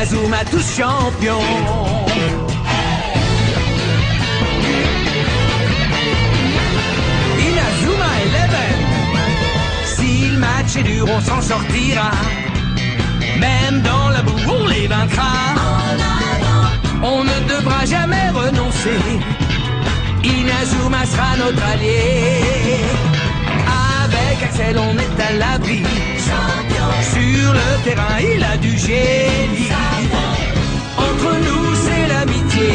Inazuma tous champions. Inazuma Eleven. Si le match est dur, on s'en sortira. Même dans la boue, on les vaincra. On ne devra jamais renoncer. Inazuma sera notre allié. Avec Axel, on est à l'abri. Sur le terrain, il a du génie. Entre nous, c'est l'amitié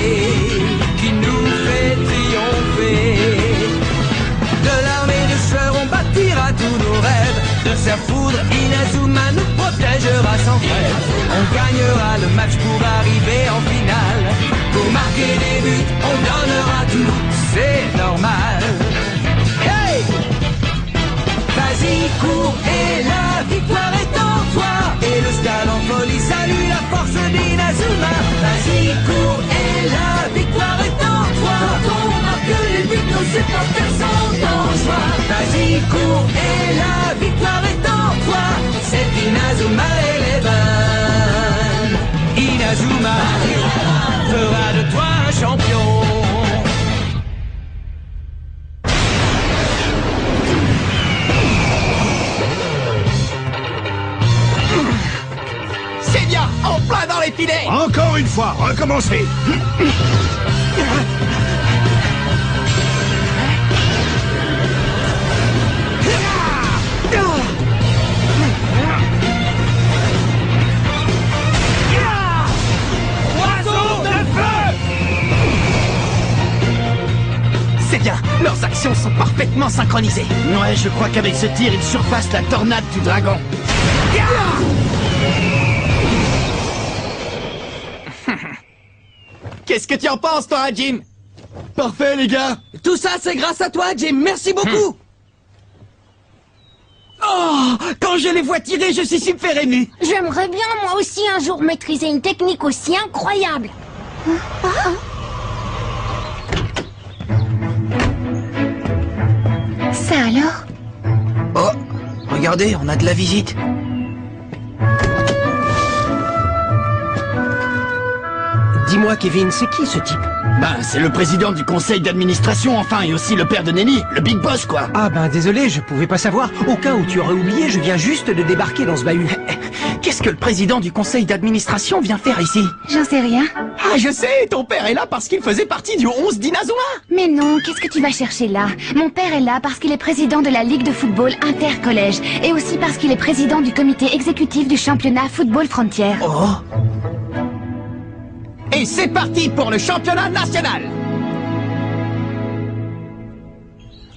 qui nous fait triompher. De l'armée de sœurs, on bâtira tous nos rêves. De sa foudre, Inazuma nous protégera sans trêve. On gagnera le match pour arriver en finale. Pour marquer des buts, on donnera tout, c'est normal. Hey! Vas-y, cours et la victoire est en toi. Et le stade en folie salue la force d'Inazuma. Vas-y, cours et la victoire est en toi. Quand on marque les buts, nos supporters sont en joie. Vas-y, cours et la victoire est en toi. C'est Inazuma Eleven. Inazuma fera de toi un champion. C'est bien, en plein dans les filets. Encore une fois, recommencez. C'est bien, leurs actions sont parfaitement synchronisées. Ouais, je crois qu'avec ce tir, il surpasse la tornade du dragon. Qu'est-ce que tu en penses, toi, Jim? Parfait, les gars. Tout ça, c'est grâce à toi, Jim. Merci beaucoup. Oh, quand je les vois tirer, je suis super ému. J'aimerais bien moi aussi un jour maîtriser une technique aussi incroyable. Ça alors? Oh, regardez, on a de la visite. Dis-moi, Kevin, c'est qui ce type? Ben, c'est le président du conseil d'administration, enfin, et aussi le père de Nelly, le big boss, quoi. Ah ben désolé, je pouvais pas savoir. Au cas où tu aurais oublié, je viens juste de débarquer dans ce bahut. Qu'est-ce que le président du conseil d'administration vient faire ici? J'en sais rien. Ah, je sais, ton père est là parce qu'il faisait partie du 11 d'Inazuma. Mais non, qu'est-ce que tu vas chercher là? Mon père est là parce qu'il est président de la Ligue de football intercollège et aussi parce qu'il est président du comité exécutif du championnat Football Frontière. Oh. Et c'est parti pour le championnat national.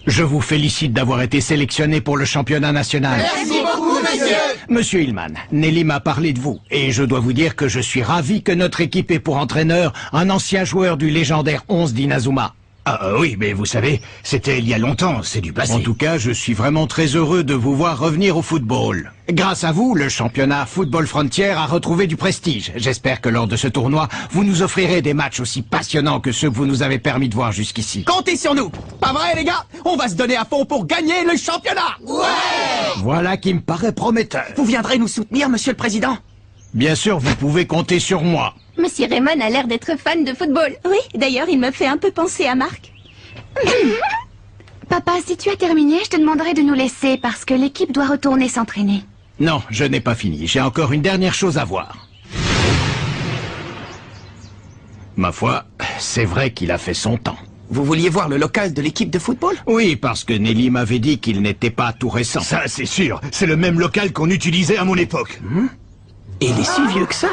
Je vous félicite d'avoir été sélectionné pour le championnat national. Merci beaucoup, monsieur. Monsieur Hillman, Nelly m'a parlé de vous, et je dois vous dire que je suis ravi que notre équipe ait pour entraîneur un ancien joueur du légendaire 11 d'Inazuma. Ah oui, mais vous savez, c'était il y a longtemps, c'est du passé. En tout cas, je suis vraiment très heureux de vous voir revenir au football. Grâce à vous, le championnat Football Frontier a retrouvé du prestige. J'espère que lors de ce tournoi, vous nous offrirez des matchs aussi passionnants que ceux que vous nous avez permis de voir jusqu'ici. Comptez sur nous. Pas vrai, les gars? On va se donner à fond pour gagner le championnat. Voilà qui me paraît prometteur. Vous viendrez nous soutenir, monsieur le président? Bien sûr, vous pouvez compter sur moi. Monsieur Raymond a l'air d'être fan de football. Oui, d'ailleurs, il me fait un peu penser à Marc. Papa, si tu as terminé, je te demanderai de nous laisser parce que l'équipe doit retourner s'entraîner. Non, je n'ai pas fini. J'ai encore une dernière chose à voir. Ma foi, c'est vrai qu'il a fait son temps. Vous vouliez voir le local de l'équipe de football? Oui, parce que Nelly m'avait dit qu'il n'était pas tout récent. Ça, c'est sûr. C'est le même local qu'on utilisait à mon époque. Et il est si vieux que ça?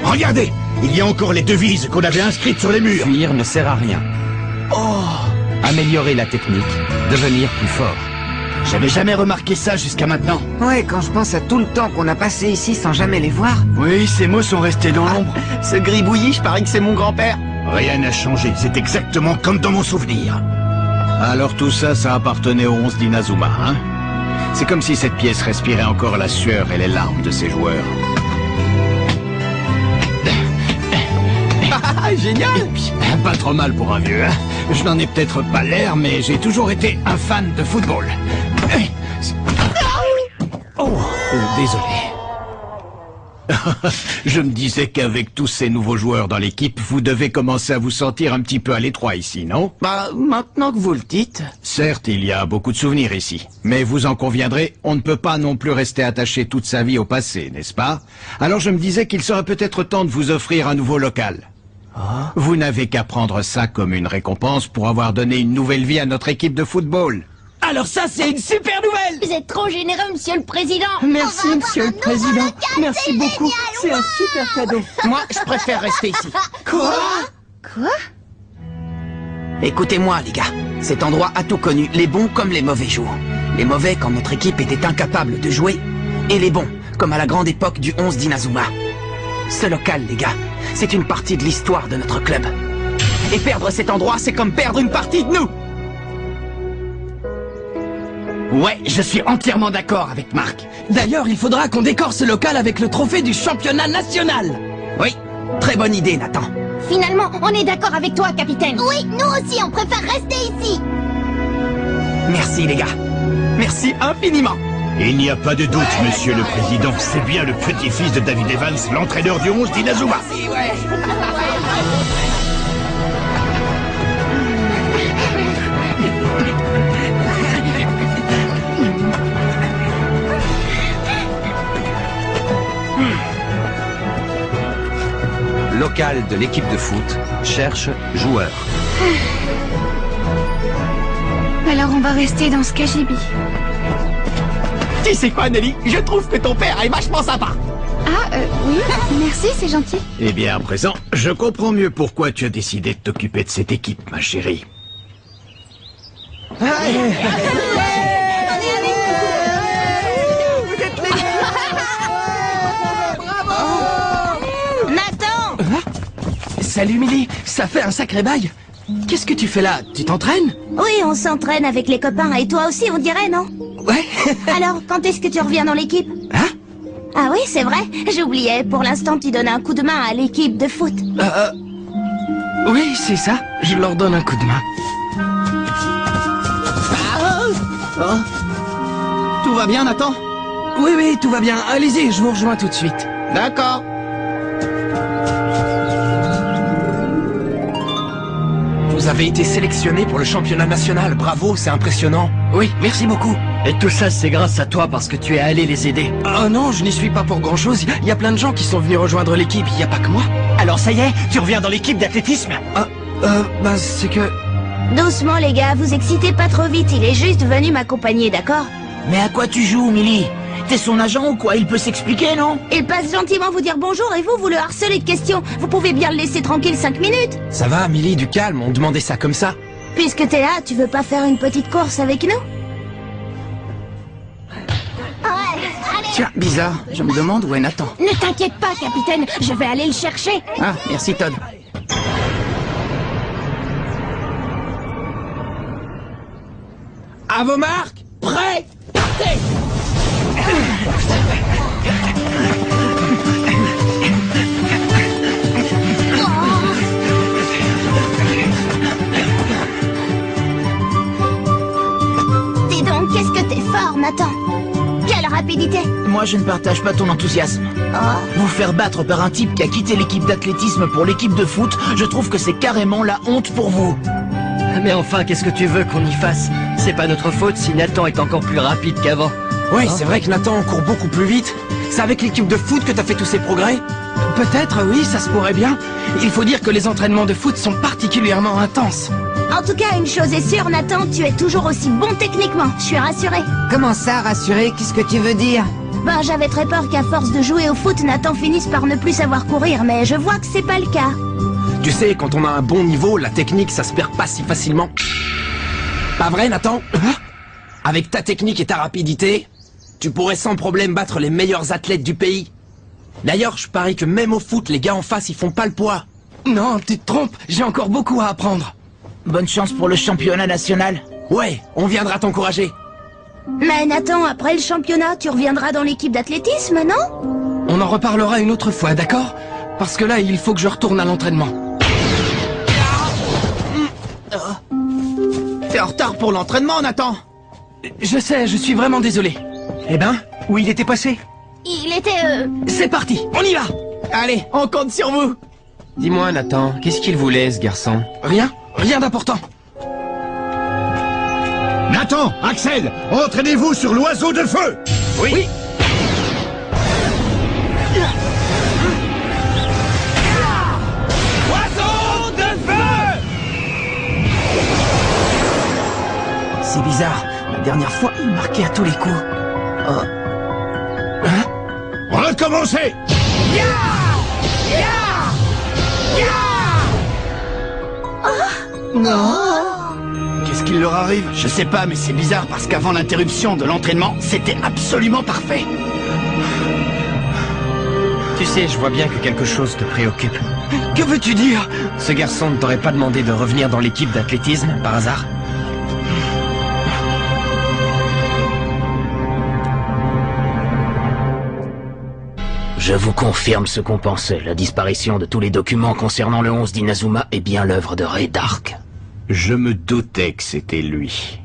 Regardez, il y a encore les devises qu'on avait inscrites sur les murs. Fuir ne sert à rien. Oh! Améliorer la technique, devenir plus fort. J'avais jamais remarqué ça jusqu'à maintenant. Ouais, quand je pense à tout le temps qu'on a passé ici sans jamais les voir. Oui, ces mots sont restés dans l'ombre. Ce gribouillis, je parie que c'est mon grand-père. Rien n'a changé, c'est exactement comme dans mon souvenir. Alors tout ça, ça appartenait au 11 d'Inazuma, hein? C'est comme si cette pièce respirait encore la sueur et les larmes de ses joueurs. Ah, génial! Pas trop mal pour un vieux, hein? Je n'en ai peut-être pas l'air, mais j'ai toujours été un fan de football. Oh, désolé. Je me disais qu'avec tous ces nouveaux joueurs dans l'équipe, vous devez commencer à vous sentir un petit peu à l'étroit ici, non? Bah, maintenant que vous le dites... Certes, il y a beaucoup de souvenirs ici. Mais vous en conviendrez, on ne peut pas non plus rester attaché toute sa vie au passé, n'est-ce pas? Alors je me disais qu'il serait peut-être temps de vous offrir un nouveau local. Vous n'avez qu'à prendre ça comme une récompense pour avoir donné une nouvelle vie à notre équipe de football. Alors ça, c'est une super nouvelle! Vous êtes trop généreux, monsieur le président. Merci, monsieur le président. Merci beaucoup. C'est un super cadeau. Moi, je préfère rester ici. Quoi? Écoutez-moi, les gars. Cet endroit a tout connu, les bons comme les mauvais jours. Les mauvais quand notre équipe était incapable de jouer, et les bons, comme à la grande époque du 11 d'Inazuma. Ce local, les gars, c'est une partie de l'histoire de notre club. Et perdre cet endroit, c'est comme perdre une partie de nous. Ouais, je suis entièrement d'accord avec Marc. D'ailleurs, il faudra qu'on décore ce local avec le trophée du championnat national. Oui, très bonne idée, Nathan. Finalement, on est d'accord avec toi, capitaine. Oui, nous aussi, on préfère rester ici. Merci, les gars. Merci infiniment. Il n'y a pas de doute, monsieur le président. C'est bien le petit-fils de David Evans, l'entraîneur du 11 d'Inazuma. Local de l'équipe de foot cherche joueur. Alors on va rester dans ce cagibi. Tu sais quoi, Nelly? Je trouve que ton père est vachement sympa. Ah, oui, merci, c'est gentil. Eh bien, à présent, je comprends mieux pourquoi tu as décidé de t'occuper de cette équipe, ma chérie. Nathan! Salut, Millie. Ça fait un sacré bail. Qu'est-ce que tu fais là? Tu t'entraînes? Oui, on s'entraîne avec les copains. Et toi aussi, on dirait, non? Ouais. Alors, quand est-ce que tu reviens dans l'équipe? Hein? Ah oui, c'est vrai. J'oubliais. Pour l'instant, tu donnes un coup de main à l'équipe de foot. Oui, c'est ça. Je leur donne un coup de main. Tout va bien, Nathan? Oui, oui, tout va bien. Allez-y, je vous rejoins tout de suite. D'accord. Vous avez été sélectionné pour le championnat national. Bravo, c'est impressionnant. Oui, merci beaucoup. Et tout ça, c'est grâce à toi parce que tu es allé les aider. Oh non, je n'y suis pas pour grand-chose. Il y a plein de gens qui sont venus rejoindre l'équipe. Il n'y a pas que moi. Alors ça y est, tu reviens dans l'équipe d'athlétisme? Bah c'est que... Doucement, les gars. Vous excitez pas trop vite. Il est juste venu m'accompagner, d'accord? Mais à quoi tu joues, Millie? T'es son agent ou quoi? Il peut s'expliquer, non? Il passe gentiment vous dire bonjour et vous le harcelez de questions. Vous pouvez bien le laisser tranquille 5 minutes. Ça va, Millie, du calme, on demandait ça comme ça. Puisque t'es là, tu veux pas faire une petite course avec nous? Tiens, bizarre. Je me demande où est Nathan. Ne t'inquiète pas, capitaine, je vais aller le chercher. Ah, merci Todd. À vos marques, prêts, partez! Dis donc, qu'est-ce que t'es fort, Nathan? Quelle rapidité! Moi, je ne partage pas ton enthousiasme. Vous faire battre par un type qui a quitté l'équipe d'athlétisme pour l'équipe de foot, je trouve que c'est carrément la honte pour vous. Mais enfin, qu'est-ce que tu veux qu'on y fasse? C'est pas notre faute si Nathan est encore plus rapide qu'avant. Oui, c'est vrai que Nathan court beaucoup plus vite. C'est avec l'équipe de foot que t'as fait tous ces progrès? Peut-être, oui, ça se pourrait bien. Il faut dire que les entraînements de foot sont particulièrement intenses. En tout cas, une chose est sûre, Nathan, tu es toujours aussi bon techniquement. Je suis rassurée. Comment ça, rassuré? Qu'est-ce que tu veux dire? Ben, j'avais très peur qu'à force de jouer au foot, Nathan finisse par ne plus savoir courir, mais je vois que c'est pas le cas. Tu sais, quand on a un bon niveau, la technique, ça se perd pas si facilement. Pas vrai, Nathan? Avec ta technique et ta rapidité, tu pourrais sans problème battre les meilleurs athlètes du pays. D'ailleurs, je parie que même au foot, les gars en face, ils font pas le poids. Non, tu te trompes, j'ai encore beaucoup à apprendre. Bonne chance pour le championnat national. Ouais, on viendra t'encourager. Mais Nathan, après le championnat, tu reviendras dans l'équipe d'athlétisme, non? On en reparlera une autre fois, d'accord? Parce que là, il faut que je retourne à l'entraînement. T'es en retard pour l'entraînement, Nathan. Je sais, je suis vraiment désolé. Eh ben, où il était passé? Il était... C'est parti, on y va. Allez, on compte sur vous. Dis-moi, Nathan, qu'est-ce qu'il voulait, ce garçon? Rien d'important. Nathan, Axel, entraînez-vous sur l'oiseau de feu. Oui. Oiseau de feu! C'est bizarre. La dernière fois, il marquait à tous les coups. Oh. Recommencez. Qu'est-ce qu'il leur arrive? Je sais pas, mais c'est bizarre parce qu'avant l'interruption de l'entraînement, c'était absolument parfait. Tu sais, je vois bien que quelque chose te préoccupe. Que veux-tu dire? Ce garçon ne t'aurait pas demandé de revenir dans l'équipe d'athlétisme, par hasard? Je vous confirme ce qu'on pensait. La disparition de tous les documents concernant le 11 d'Inazuma est bien l'œuvre de Ray Dark. Je me doutais que c'était lui.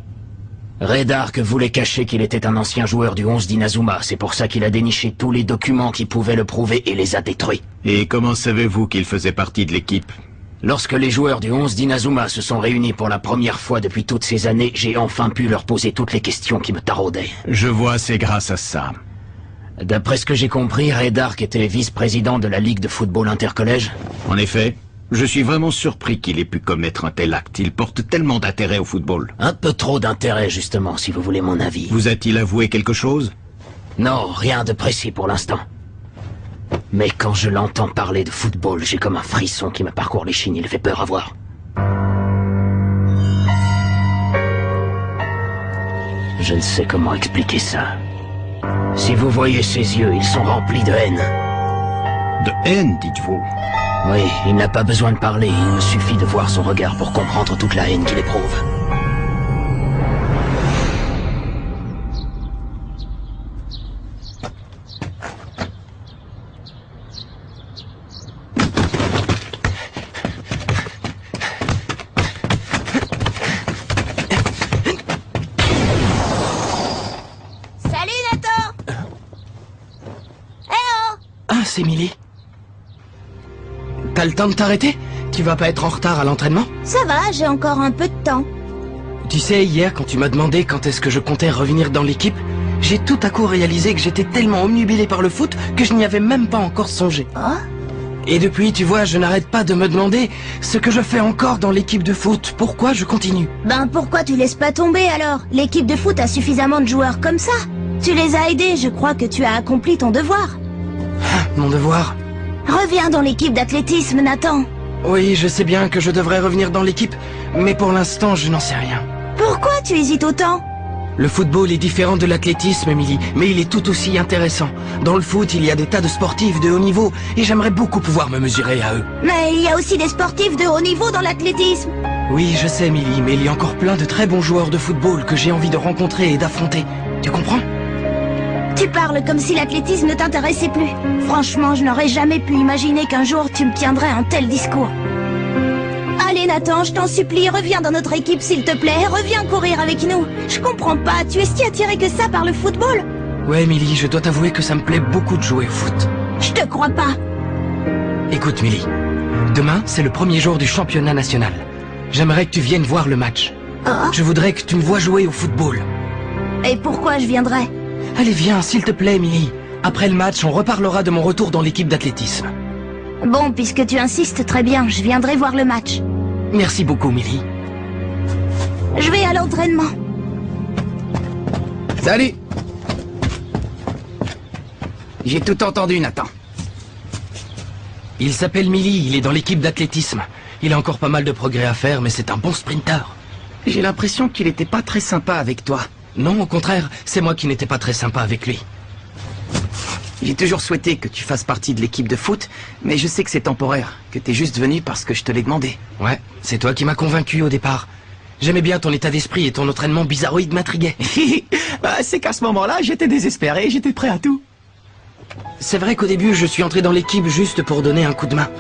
Ray Dark voulait cacher qu'il était un ancien joueur du 11 d'Inazuma. C'est pour ça qu'il a déniché tous les documents qui pouvaient le prouver et les a détruits. Et comment savez-vous qu'il faisait partie de l'équipe? Lorsque les joueurs du 11 d'Inazuma se sont réunis pour la première fois depuis toutes ces années, j'ai enfin pu leur poser toutes les questions qui me taraudaient. Je vois, c'est grâce à ça. D'après ce que j'ai compris, Ray Dark était vice-président de la Ligue de football intercollège. En effet, je suis vraiment surpris qu'il ait pu commettre un tel acte. Il porte tellement d'intérêt au football. Un peu trop d'intérêt, justement, si vous voulez mon avis. Vous a-t-il avoué quelque chose? Non, rien de précis pour l'instant. Mais quand je l'entends parler de football, j'ai comme un frisson qui me parcourt l'échine. Il fait peur à voir. Je ne sais comment expliquer ça. Si vous voyez ses yeux, ils sont remplis de haine. De haine, dites-vous? Oui, il n'a pas besoin de parler, il me suffit de voir son regard pour comprendre toute la haine qu'il éprouve. Salut, Nathan! Ah, c'est Millie. T'as le temps de t'arrêter? Tu vas pas être en retard à l'entraînement? Ça va, j'ai encore un peu de temps. Tu sais, hier, quand tu m'as demandé quand est-ce que je comptais revenir dans l'équipe, j'ai tout à coup réalisé que j'étais tellement omnubilé par le foot que je n'y avais même pas encore songé. Oh? Et depuis, tu vois, je n'arrête pas de me demander ce que je fais encore dans l'équipe de foot. Pourquoi je continue? Ben pourquoi tu laisses pas tomber alors? L'équipe de foot a suffisamment de joueurs comme ça. Tu les as aidés, je crois que tu as accompli ton devoir. Mon devoir? Reviens dans l'équipe d'athlétisme, Nathan. Oui, je sais bien que je devrais revenir dans l'équipe, mais pour l'instant, je n'en sais rien. Pourquoi tu hésites autant? Le football est différent de l'athlétisme, Emily, mais il est tout aussi intéressant. Dans le foot, il y a des tas de sportifs de haut niveau, et j'aimerais beaucoup pouvoir me mesurer à eux. Mais il y a aussi des sportifs de haut niveau dans l'athlétisme. Oui, je sais, Emily, mais il y a encore plein de très bons joueurs de football que j'ai envie de rencontrer et d'affronter. Tu comprends? Tu parles comme si l'athlétisme ne t'intéressait plus. Franchement, je n'aurais jamais pu imaginer qu'un jour tu me tiendrais un tel discours. Allez Nathan, je t'en supplie, reviens dans notre équipe s'il te plaît, reviens courir avec nous. Je comprends pas, tu es si attiré que ça par le football? Ouais, Millie, je dois t'avouer que ça me plaît beaucoup de jouer au foot. Je te crois pas. Écoute, Millie, demain, c'est le premier jour du championnat national. J'aimerais que tu viennes voir le match. Oh? Je voudrais que tu me vois jouer au football. Et pourquoi je viendrais? Allez, viens, s'il te plaît, Millie. Après le match, on reparlera de mon retour dans l'équipe d'athlétisme. Bon, puisque tu insistes, très bien, je viendrai voir le match. Merci beaucoup, Millie. Je vais à l'entraînement. Salut! J'ai tout entendu, Nathan. Il s'appelle Millie, il est dans l'équipe d'athlétisme. Il a encore pas mal de progrès à faire, mais c'est un bon sprinter. J'ai l'impression qu'il était pas très sympa avec toi. Non, au contraire, c'est moi qui n'étais pas très sympa avec lui. J'ai toujours souhaité que tu fasses partie de l'équipe de foot, mais je sais que c'est temporaire, que t'es juste venu parce que je te l'ai demandé. Ouais, c'est toi qui m'as convaincu au départ. J'aimais bien ton état d'esprit et ton entraînement bizarroïde m'intriguait. C'est qu'à ce moment-là, j'étais désespéré, j'étais prêt à tout. C'est vrai qu'au début, je suis entré dans l'équipe juste pour donner un coup de main.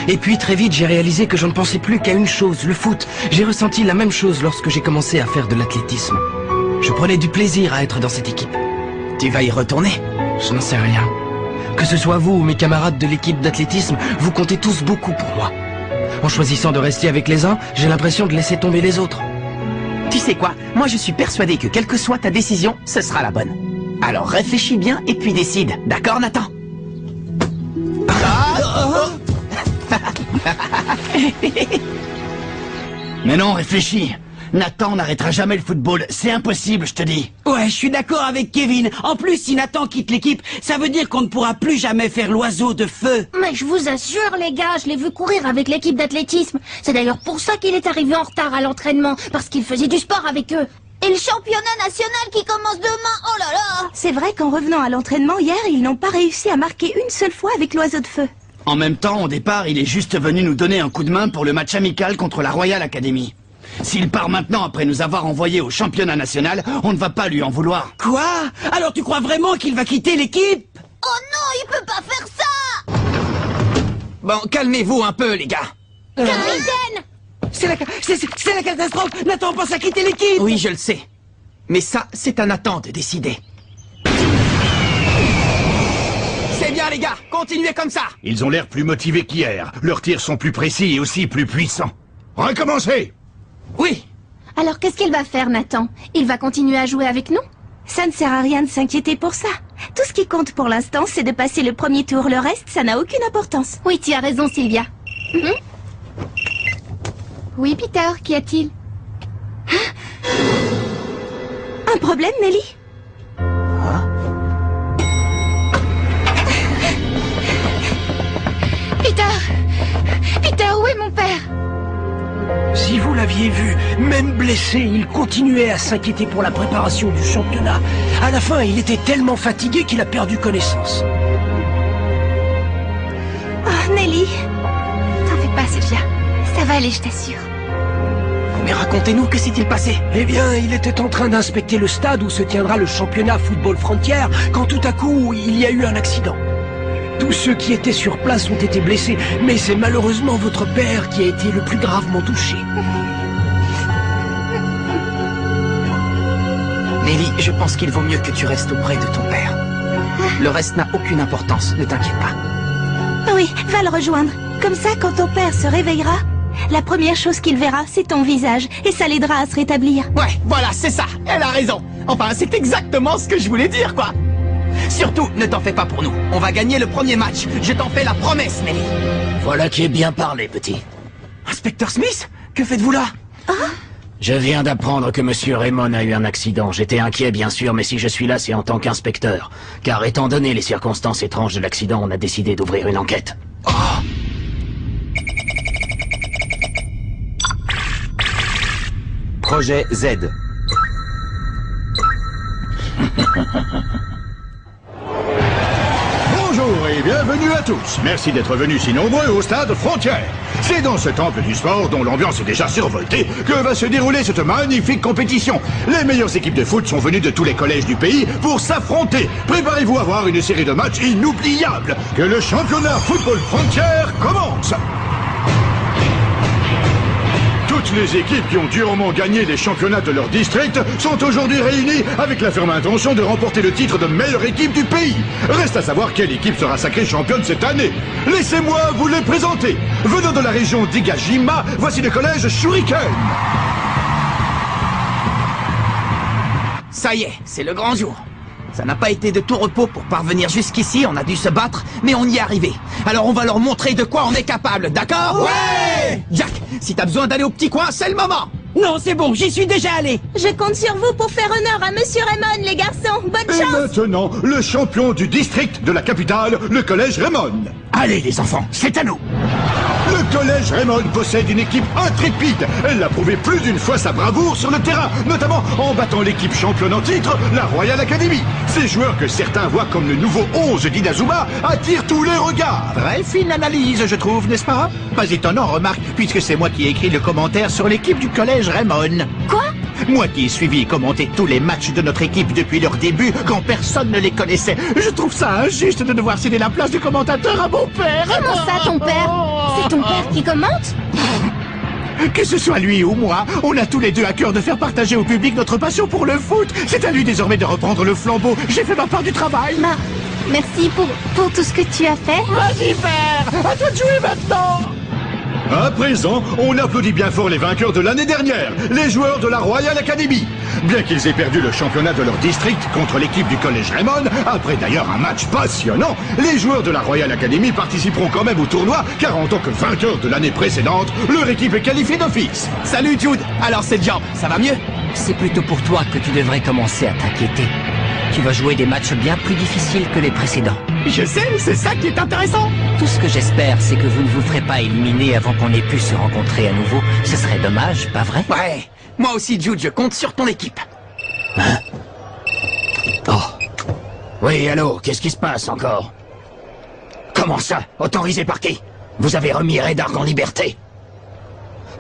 Et puis très vite, j'ai réalisé que je ne pensais plus qu'à une chose, le foot. J'ai ressenti la même chose lorsque j'ai commencé à faire de l'athlétisme. Je prenais du plaisir à être dans cette équipe. Tu vas y retourner? Je n'en sais rien. Que ce soit vous ou mes camarades de l'équipe d'athlétisme, vous comptez tous beaucoup pour moi. En choisissant de rester avec les uns, j'ai l'impression de laisser tomber les autres. Tu sais quoi? Moi je suis persuadé que quelle que soit ta décision, ce sera la bonne. Alors réfléchis bien et puis décide. D'accord, Nathan? Mais non, réfléchis. Nathan n'arrêtera jamais le football. C'est impossible, je te dis. Ouais, je suis d'accord avec Kevin. En plus, si Nathan quitte l'équipe, ça veut dire qu'on ne pourra plus jamais faire l'oiseau de feu. Mais je vous assure, les gars, je l'ai vu courir avec l'équipe d'athlétisme. C'est d'ailleurs pour ça qu'il est arrivé en retard à l'entraînement, parce qu'il faisait du sport avec eux. Et le championnat national qui commence demain, oh là là! C'est vrai qu'en revenant à l'entraînement hier, ils n'ont pas réussi à marquer une seule fois avec l'oiseau de feu. En même temps, au départ, il est juste venu nous donner un coup de main pour le match amical contre la Royal Academy. S'il part maintenant après nous avoir envoyés au championnat national, on ne va pas lui en vouloir. Quoi? Alors tu crois vraiment qu'il va quitter l'équipe? Oh non, il peut pas faire ça! Bon, calmez-vous un peu, les gars. Capitaine! C'est la catastrophe! Nathan pense à quitter l'équipe! Oui, je le sais. Mais ça, c'est à Nathan de décider. C'est bien, les gars, continuez comme ça! Ils ont l'air plus motivés qu'hier. Leurs tirs sont plus précis et aussi plus puissants. Recommencez! Oui! Alors qu'est-ce qu'il va faire, Nathan? Il va continuer à jouer avec nous? Ça ne sert à rien de s'inquiéter pour ça. Tout ce qui compte pour l'instant, c'est de passer le premier tour. Le reste, ça n'a aucune importance. Oui, tu as raison, Sylvia. Oui, Peter, qu'y a-t-il? Un problème, Nelly? Peter, où est mon père? Si vous l'aviez vu, même blessé, il continuait à s'inquiéter pour la préparation du championnat. À la fin, il était tellement fatigué qu'il a perdu connaissance. Oh, Nelly. T'en fais pas, Sylvia. Ça va aller, je t'assure. Mais racontez-nous, que s'est-il passé? Eh bien, il était en train d'inspecter le stade où se tiendra le championnat Football Frontière quand tout à coup, il y a eu un accident. Tous ceux qui étaient sur place ont été blessés, mais c'est malheureusement votre père qui a été le plus gravement touché. Nelly, je pense qu'il vaut mieux que tu restes auprès de ton père. Le reste n'a aucune importance, ne t'inquiète pas. Oui, va le rejoindre. Comme ça, quand ton père se réveillera, la première chose qu'il verra, c'est ton visage, et ça l'aidera à se rétablir. Ouais, voilà, c'est ça, elle a raison. Enfin, c'est exactement ce que je voulais dire, quoi. Surtout, ne t'en fais pas pour nous. On va gagner le premier match. Je t'en fais la promesse, Nelly. Voilà qui est bien parlé, petit. Inspecteur Smith, que faites-vous là? Je viens d'apprendre que Monsieur Raymond a eu un accident. J'étais inquiet, bien sûr, mais si je suis là, c'est en tant qu'inspecteur. Car étant donné les circonstances étranges de l'accident, on a décidé d'ouvrir une enquête. Projet Z. Bonjour et bienvenue à tous. Merci d'être venus si nombreux au stade Frontière. C'est dans ce temple du sport, dont l'ambiance est déjà survoltée, que va se dérouler cette magnifique compétition. Les meilleures équipes de foot sont venues de tous les collèges du pays pour s'affronter. Préparez-vous à voir une série de matchs inoubliables. Que le championnat Football Frontière commence. Toutes les équipes qui ont durement gagné les championnats de leur district sont aujourd'hui réunies avec la ferme intention de remporter le titre de meilleure équipe du pays. Reste à savoir quelle équipe sera sacrée championne cette année. Laissez-moi vous les présenter. Venant de la région d'Igajima, voici le collège Shuriken. Ça y est, c'est le grand jour. Ça n'a pas été de tout repos pour parvenir jusqu'ici, on a dû se battre, mais on y est arrivé. Alors on va leur montrer de quoi on est capable, d'accord? Ouais! Jack, si t'as besoin d'aller au petit coin, c'est le moment! Non, c'est bon, j'y suis déjà allé. Je compte sur vous pour faire honneur à Monsieur Raymond, les garçons. Bonne Et chance! maintenant, le champion du district de la capitale, le collège Raymond. Allez les enfants, c'est à nous. Le collège Raymond possède une équipe intrépide. Elle a prouvé plus d'une fois sa bravoure sur le terrain, notamment en battant l'équipe championne en titre, la Royal Academy. Ces joueurs que certains voient comme le nouveau 11 d'Inazuma attirent tous les regards. Très fine analyse, je trouve, n'est-ce pas? Pas étonnant, remarque, puisque c'est moi qui ai écrit le commentaire sur l'équipe du collège Raymond. Quoi? Moi qui ai suivi et commenté tous les matchs de notre équipe depuis leur début, quand personne ne les connaissait. Je trouve ça injuste de devoir céder la place du commentateur à mon père. Comment ça, ton père? C'est ton père qui commente? Que ce soit lui ou moi, on a tous les deux à cœur de faire partager au public notre passion pour le foot. C'est à lui désormais de reprendre le flambeau. J'ai fait ma part du travail. Merci pour tout ce que tu as fait. Vas-y, père! À toi de jouer maintenant! À présent, on applaudit bien fort les vainqueurs de l'année dernière, les joueurs de la Royal Academy. Bien qu'ils aient perdu le championnat de leur district contre l'équipe du Collège Raymond, après d'ailleurs un match passionnant, les joueurs de la Royal Academy participeront quand même au tournoi, car en tant que vainqueurs de l'année précédente, leur équipe est qualifiée d'office. Salut Jude, alors c'est Job, ça va mieux? C'est plutôt pour toi que tu devrais commencer à t'inquiéter. Tu vas jouer des matchs bien plus difficiles que les précédents. Je sais, c'est ça qui est intéressant. Tout ce que j'espère, c'est que vous ne vous ferez pas éliminer avant qu'on ait pu se rencontrer à nouveau. Ce serait dommage, pas vrai? Ouais, moi aussi Jude, je compte sur ton équipe. Hein? Oh. Oui, allô, qu'est-ce qui se passe encore? Comment ça? Autorisé par qui? Vous avez remis Redark en liberté?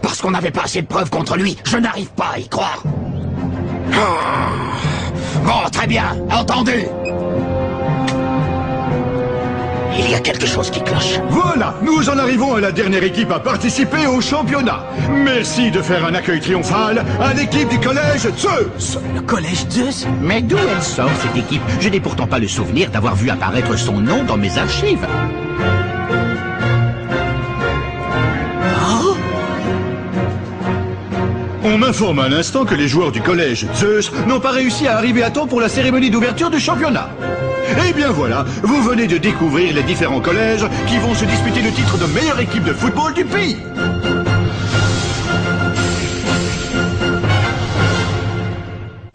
Parce qu'on n'avait pas assez de preuves contre lui, je n'arrive pas à y croire. Bon, très bien, entendu. Il y a quelque chose qui cloche. Voilà, nous en arrivons à la dernière équipe à participer au championnat. Merci de faire un accueil triomphal à l'équipe du Collège Zeus. Le Collège Zeus? Mais d'où elle sort, cette équipe? Je n'ai pourtant pas le souvenir d'avoir vu apparaître son nom dans mes archives. On m'informe à l'instant que les joueurs du Collège Zeus n'ont pas réussi à arriver à temps pour la cérémonie d'ouverture du championnat. Eh bien voilà, vous venez de découvrir les différents collèges qui vont se disputer le titre de meilleure équipe de football du pays.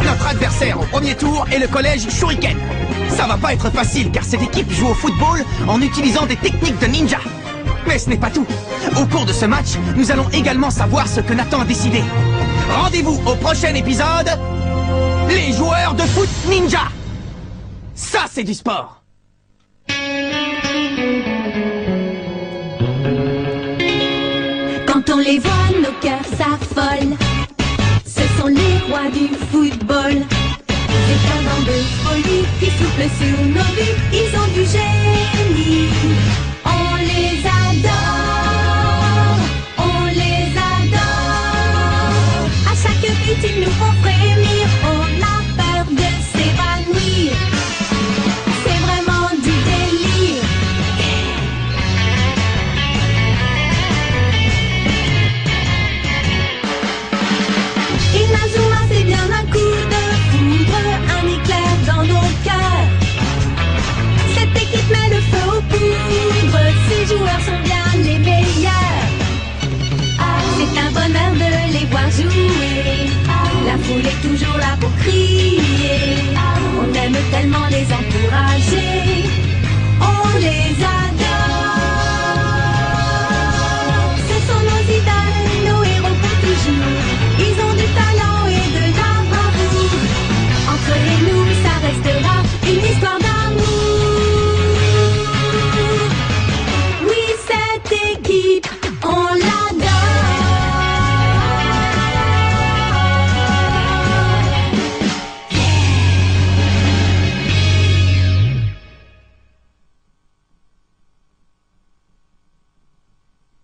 Notre adversaire au premier tour est le Collège Shuriken. Ça va pas être facile car cette équipe joue au football en utilisant des techniques de ninja. Mais ce n'est pas tout. Au cours de ce match, nous allons également savoir ce que Nathan a décidé. Rendez-vous au prochain épisode. Les joueurs de foot ninja. Ça, c'est du sport. Quand on les voit, nos cœurs s'affolent. Ce sont les rois du football. C'est un vent de folie qui souffle sur nos vies. Ils ont du génie. On les adore. On les adore. À chaque but, ils nous font frémir. On a peur de s'évanouir. C'est vraiment du délire. Inazuma, c'est bien un coup de foudre, un éclair dans nos cœurs. Cette équipe met le feu aux poudres, ces joueurs sont bien les meilleurs. C'est un bonheur de les voir jouer, la foule est toujours là pour crier. On aime tellement les encourager.